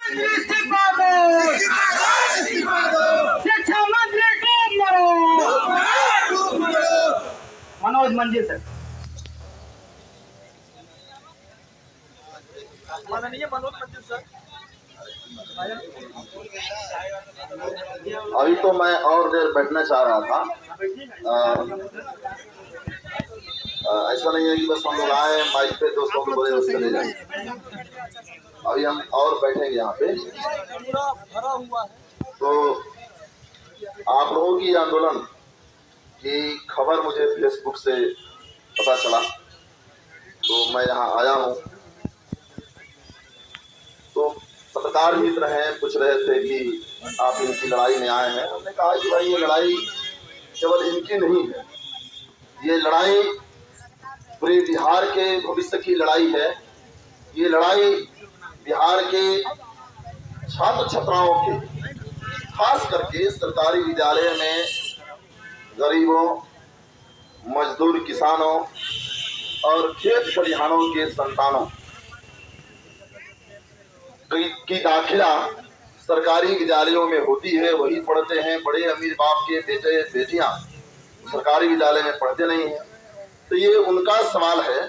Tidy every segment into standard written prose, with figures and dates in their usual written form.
इस्तीफा दो, शिक्षा मंत्री डूब मरो। मनोज मंजी सर। माननीय मनोज मंजी सर। अभी तो मैं और देर बैठना चाह रहा था। ऐसा नहीं है कि बस हम लोग आए माइक पे 200 बोले बस चले जाए। अभी हम और बैठेंगे यहाँ पे। तो आप लोगों की आंदोलन की खबर मुझे फेसबुक से पता चला, तो मैं यहाँ आया हूँ। तो पत्रकार मित्र हैं, पूछ रहे थे कि आप इनकी लड़ाई में आए हैं। हमने कहा कि भाई ये लड़ाई केवल इनकी नहीं है, ये लड़ाई पूरे बिहार के भविष्य की लड़ाई है। ये लड़ाई बिहार के छात्र छात्राओं के, खास करके सरकारी विद्यालय में गरीबों, मजदूर किसानों और खेत खलिहानों के संतानों की दाखिला सरकारी विद्यालयों में होती है। वही पढ़ते हैं। बड़े अमीर बाप के बेटे बेटियां सरकारी विद्यालय में पढ़ते नहीं हैं। तो ये उनका सवाल है।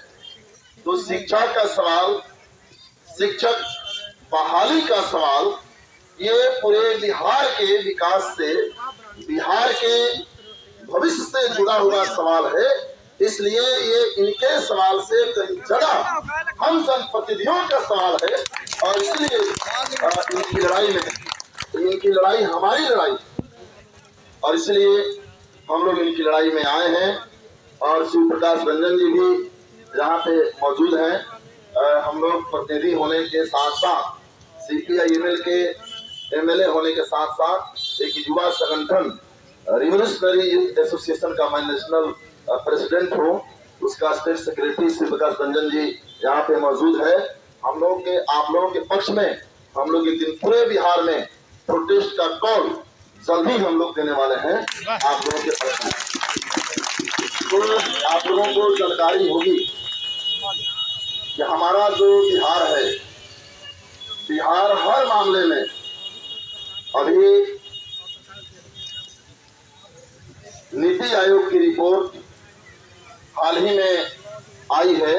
तो शिक्षा का सवाल, शिक्षक बहाली का सवाल, ये पूरे बिहार के विकास से, बिहार के भविष्य से जुड़ा हुआ सवाल है। इसलिए ये इनके सवाल से कई जगह हम जनप्रतिनिधियों का सवाल है। और इसलिए इनकी लड़ाई में, इनकी लड़ाई हमारी लड़ाई, और इसलिए हम लोग इनकी लड़ाई में आए हैं। और शिव प्रकाश रंजन जी भी यहाँ पे मौजूद हैं। हम लोग प्रतिनिधि होने के साथ साथ CPI-ML के MLA होने के साथ साथ एक युवा संगठन रिवोल्यूशनरी यूथ एसोसिएशन का मैं नेशनल प्रेसिडेंट हूँ। उसका स्टेट सेक्रेटरी शिव प्रकाश रंजन जी यहाँ पे मौजूद है। हम लोग के, आप लोगों के पक्ष में हम लोग एक दिन पूरे बिहार में प्रोटेस्ट का कॉल जल्दी हम लोग देने वाले हैं आप लोगों के पक्ष में। तो आप लोगों को जानकारी होगी कि हमारा जो बिहार है, बिहार हर मामले में अभी नीति आयोग की रिपोर्ट हाल ही में आई है।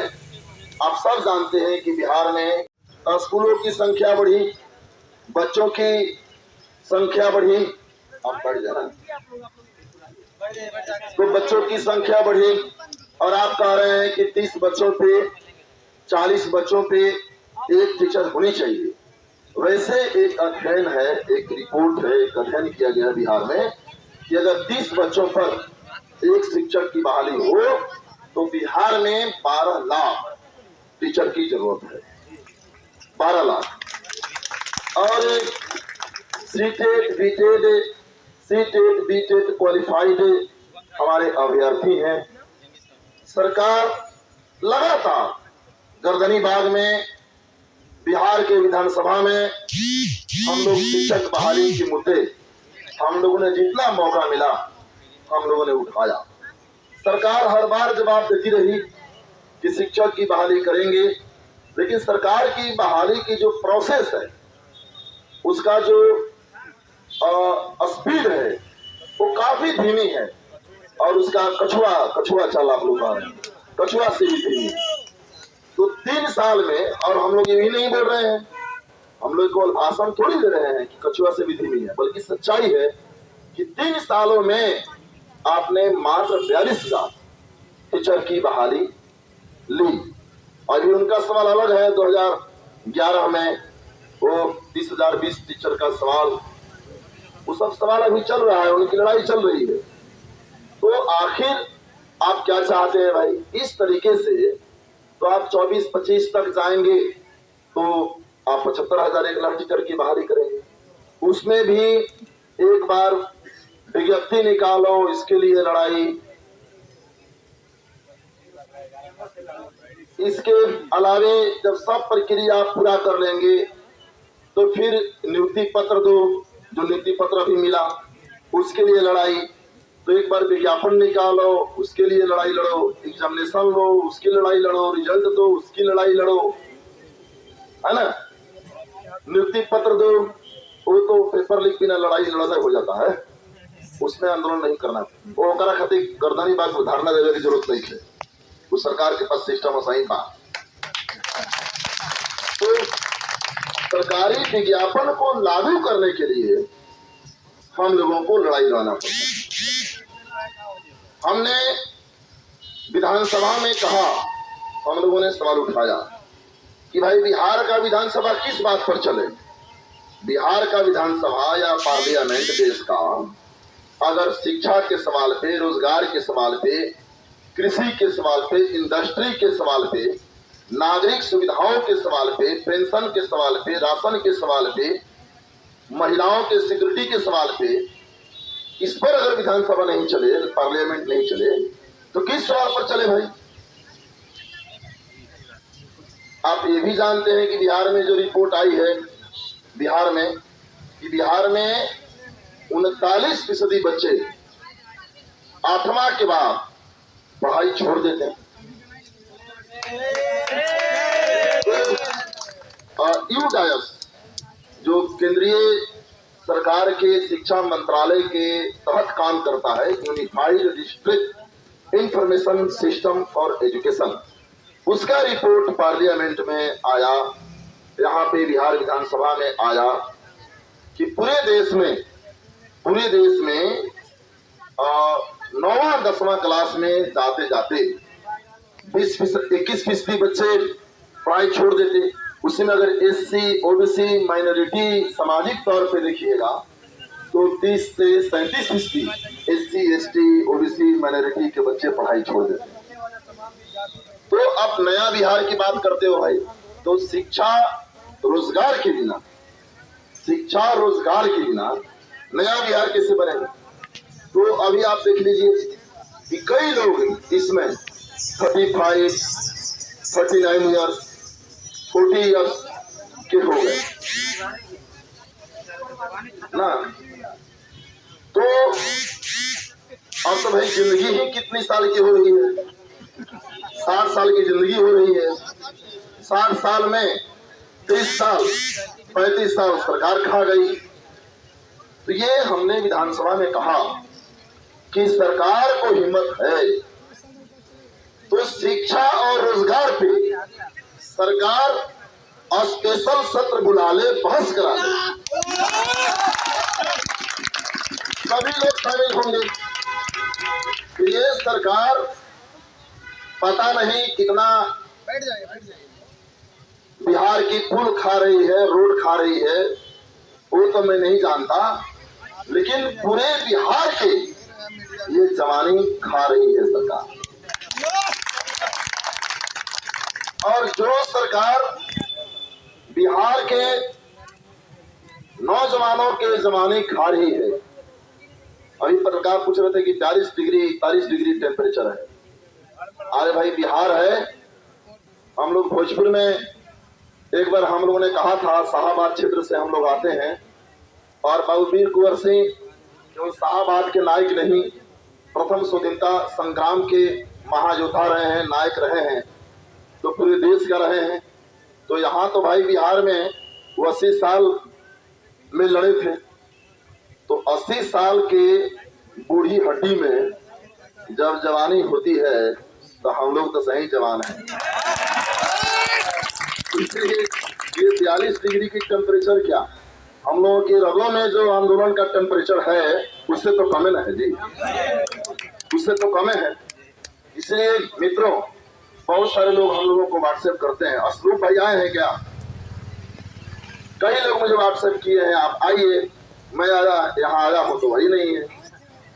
आप सब जानते हैं कि बिहार में स्कूलों की संख्या बढ़ी, बच्चों की संख्या बढ़ी। आप बढ़ जाना, तो बच्चों की संख्या बढ़ी और आप कह रहे हैं कि 30 बच्चों पे, 40 बच्चों पे एक टीचर होनी चाहिए। वैसे एक अध्ययन है, एक रिपोर्ट है, एक अध्ययन किया गया बिहार में कि अगर 30 बच्चों पर एक शिक्षक की बहाली हो तो बिहार में 12 लाख टीचर की जरूरत है। 12 लाख। और सीटेट बीटेट क्वालिफाइड हमारे अभ्यर्थी हैं। सरकार लगातार गर्दनी बाग में, बिहार के विधानसभा में हम लोग शिक्षक बहाली के मुद्दे, हम लोगों ने जितना मौका मिला हम लोगों ने उठाया। सरकार हर बार जवाब देती रही कि शिक्षक की बहाली करेंगे, लेकिन सरकार की बहाली की जो प्रोसेस है, उसका जो स्पीड है वो काफी धीमी है। और उसका कछुआ चाल आप लोग कछुआ से भी धीमी है। तो 3 साल में, और हम लोग ये भी नहीं बोल रहे हैं, हम लोग केवल भाषण थोड़ी दे रहे हैं कि कछुआ से भी धीमी है, बल्कि सच्चाई है कि 3 सालों में आपने मात्र 42,000 टीचर की बहाली ली। अभी उनका सवाल अलग है। 2011 में वो 30,020 टीचर का सवाल, वो सब सवाल अभी चल रहा है, उनकी लड़ाई चल रही है। तो आखिर आप क्या चाहते हैं भाई? इस तरीके से तो आप 24-25 तक जाएंगे तो आप 75,000 1 लाख टीचर की बहाली करेंगे। उसमें भी एक बार विज्ञप्ति निकालो, इसके लिए लड़ाई। इसके अलावे जब सब प्रक्रिया पूरा कर लेंगे तो फिर नियुक्ति पत्र दो, जो नियुक्ति पत्र भी मिला उसके लिए लड़ाई। तो एक बार विज्ञापन निकालो, उसके लिए लड़ाई लड़ो, एग्जामिनेशन लो, उसकी लड़ाई लड़ो, रिजल्ट दो, उसकी लड़ाई लड़ो, है ना। नियुक्ति पत्र दो, वो तो पेपर लीक बिना लड़ाई लड़ाई हो जाता है, उसमें आंदोलन नहीं करना। वो करा खातिर गर्दनी बात धारणा देने की जरूरत नहीं है, वो सरकार के पास सिस्टम सही बात। तो सरकारी विज्ञापन को लागू करने के लिए हम लोगों को लड़ाई लड़ना पड़ता है। हमने विधानसभा में कहा, हम लोगों ने सवाल उठाया कि भाई बिहार का विधानसभा किस बात पर चले। बिहार का विधानसभा या पार्लियामेंट देश का अगर शिक्षा के सवाल पे, रोजगार के सवाल पे, कृषि के सवाल पे, इंडस्ट्री के सवाल पे, नागरिक सुविधाओं के सवाल पे, पेंशन के सवाल पे, राशन के सवाल पे, महिलाओं के सिक्योरिटी के सवाल पे, इस पर अगर विधानसभा नहीं चले, पार्लियामेंट नहीं चले, तो किस सवाल पर चले भाई। आप ये भी जानते हैं कि बिहार में जो रिपोर्ट आई है, बिहार में 39% बच्चे 8वां के बाद पढ़ाई छोड़ देते हैं। यूडायस जो केंद्रीय सरकार के शिक्षा मंत्रालय के तहत काम करता है, unified district information system for education, उसका रिपोर्ट पार्लियामेंट में आया, यहाँ पे बिहार विधानसभा में आया कि पूरे देश में 9वां 10वां क्लास में जाते जाते 21% बच्चे पढ़ाई छोड़ देते। उसी में अगर SC, OBC माइनॉरिटी सामाजिक तौर पे देखिएगा तो 30 से 37% SC, ST, OBC माइनॉरिटी के बच्चे पढ़ाई छोड़ देते। तो अब नया बिहार की बात करते हो भाई, तो शिक्षा रोजगार के बिना नया बिहार कैसे बनेगा। तो अभी आप देख लीजिए कि कई लोग इसमें 35, 39 ईयर्स, 40 ईयर्स के हो गए ना। तो अब तो भाई जिंदगी ही कितनी साल की हो रही है, 60 साल की जिंदगी हो रही है। 60 साल में 30 साल 35 साल सरकार खा गई। तो ये हमने विधानसभा में कहा कि सरकार को हिम्मत है तो शिक्षा और रोजगार पे सरकार स्पेशल सत्र बुला ले, बहस करा ले, सभी लोग शामिल होंगे। तो ये सरकार पता नहीं कितना बिहार की पुल खा रही है, रोड खा रही है, वो तो मैं नहीं जानता, लेकिन पूरे बिहार के ये जवानी खा रही है सरकार। और जो सरकार बिहार के नौजवानों के जवानी खा रही है, अभी पत्रकार पूछ रहे थे कि 42 डिग्री 41 डिग्री टेम्परेचर है। अरे भाई बिहार है, हम लोग भोजपुर में एक बार हम लोगों ने कहा था, शाहाबाद क्षेत्र से हम लोग आते हैं, और बाबूवीर कुंवर सिंह केवल शाहाबाद के नायक नहीं, प्रथम स्वतंत्रता संग्राम के महायोद्धा रहे हैं, नायक रहे हैं, तो पूरे देश का रहे हैं। तो यहाँ तो भाई बिहार में वो 80 साल में लड़े थे, तो 80 साल के बूढ़ी हड्डी में जब जवानी होती है तो हम लोग तो सही जवान हैं। इसलिए ये 42 डिग्री की टेम्परेचर क्या, हम लोगों के रगों में जो आंदोलन का टेम्परेचर है उससे तो कम है जी, उससे तो कम है। इसलिए मित्रों, बहुत सारे लोग हम लोगों को व्हाट्सएप करते हैं, असरूप भाई आए हैं क्या, कई लोग मुझे व्हाट्सएप किए हैं, आप आइए, मैं यहाँ आया हूँ तो वही नहीं है,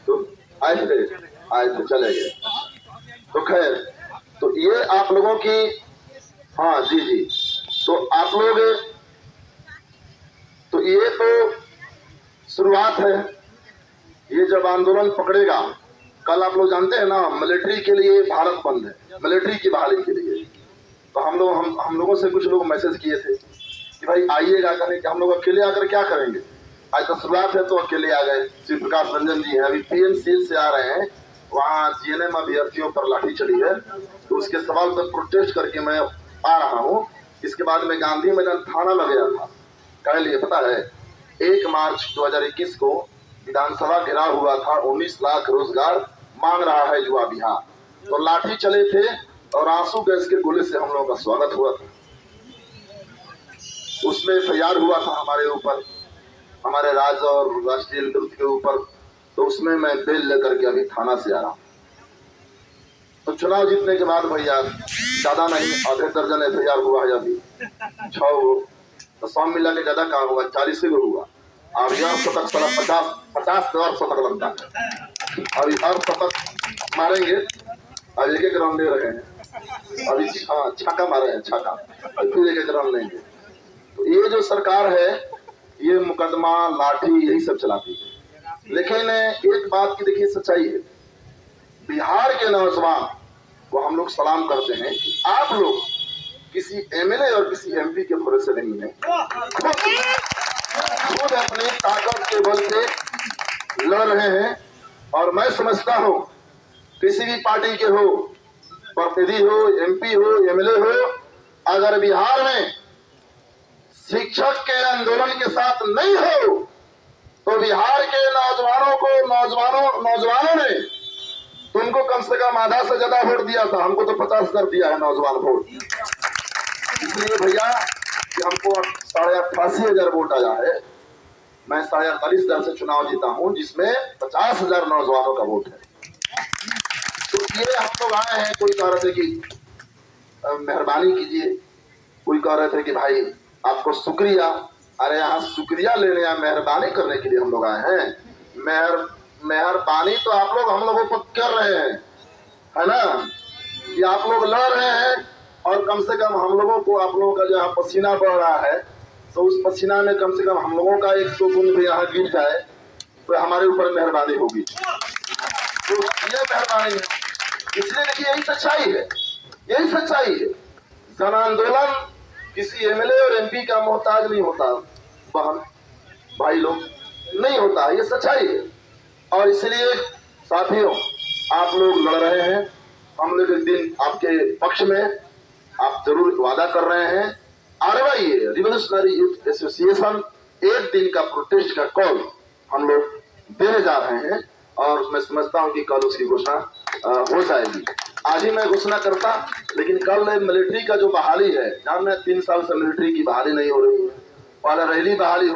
तो आए थे चले गए। तो खैर, तो ये आप लोगों की, हाँ जी, तो आप लोग, तो ये तो शुरुआत है। ये जब आंदोलन पकड़ेगा, कल आप लोग जानते हैं ना, मिलिट्री के लिए भारत बंद है, मिलिट्री की बहाली के लिए। तो हम लोगों से कुछ लोग मैसेज किए थे कि भाई आइएगा, करें कि हम लोग अकेले आकर क्या करेंगे। आज तो शुरुआत है तो अकेले आ गए। श्री प्रकाश रंजन जी हैं, अभी PNC से आ रहे हैं, वहाँ GNM अभ्यर्थियों पर लाठी चढ़ी है, तो उसके सवाल पर प्रोटेस्ट करके मैं आ रहा हूँ। इसके बाद में गांधी मैदान थाना में गया था, कह लिए पता है 1 मार्च 2021 को विधानसभा घेराव हुआ था, 19 लाख रोजगार मांग रहा है युवा बिहार। तो लाठी चले थे और आंसू गैस के गोले से हम लोगों का स्वागत हुआ था। उसमें FIR हुआ था हमारे ऊपर, हमारे राज्य और राष्ट्रीय नेतृत्व के ऊपर। तो उसमें मैं बेल लेकर के अभी थाना से आ रहा हूँ। तो चुनाव जीतने के बाद भैया ज्यादा नहीं, आधे दर्जन FIR हुआ है अभी 6 हो, तो 100 मिला के ज्यादा कहाँ हुआ, 40 को हुआ। अब यह शतक साला 50 और शतक लगता है। अभी हर शतक मारेंगे, अब 1-1 रन ले रहे हैं। अभी छक्का मारे हैं, छक्का, फिर 1-1 रन लेंगे। तो ये जो सरकार है ये मुकदमा लाठी यही सब चलाती है। लेकिन एक बात की देखिए सच्चाई है, बिहार के नौजवान को हम लोग सलाम करते हैं कि आप लोग किसी MLA और किसी MP के भरोसे नहीं है, खुद अपनी ताकत के बल से लड़ रहे हैं। और मैं समझता हूँ किसी भी पार्टी के हो, प्रतिनिधि हो, MP हो, MLA हो, अगर बिहार में शिक्षक के आंदोलन के साथ नहीं हो तो बिहार के नौजवानों ने तुमको कम से कम आधा से ज्यादा वोट दिया था, हमको तो 50,000 दिया है नौजवान वोट। इसलिए भैया कि हमको 88,500 वोट आया है, मैं 48,000 से चुनाव जीता हूं, जिसमें 50,000 नौजवानों का वोट है। तो ये हम लोग आए हैं, कोई कह रहे थे कि मेहरबानी कीजिए, कोई कह रहे थे कि भाई आपको शुक्रिया। अरे यहाँ शुक्रिया लेने या मेहरबानी करने के लिए हम लोग आए हैं। मेहरबानी तो आप लोग हम लोगों को कर रहे हैं, है ना, कि आप लोग लड़ रहे हैं और कम से कम हम लोगों को, आप लोगों का जहाँ पसीना बढ़ रहा है तो उस पसीना में कम से कम हम लोगों का 1-2 बूंद भी यहाँ गिर जाए तो हमारे ऊपर मेहरबानी होगी। तो ये मेहरबानी है। इसलिए देखिए यही सच्चाई है, यही सच्चाई है। जन आंदोलन किसी MLA और MP का मोहताज नहीं होता, बहन भाई लोग, नहीं होता, ये सच्चाई है। और इसलिए साथियों आप लोग लड़ रहे हैं, हम लोग एक दिन आपके पक्ष में आप जरूर वादा कर रहे हैं। RYA रिवोल्यूशनरी यूथ एसोसिएशन 1 दिन का प्रोटेस्ट का कॉल हम लोग देने जा रहे हैं और मैं समझता हूं कि कल उसकी घोषणा हो जाएगी। आज ही मैं घोषणा करता, लेकिन कल मिलिट्री का जो बहाली है, जहाँ 3 साल से मिलिट्री की बहाली नहीं हो रही है, पहले रैली बहाली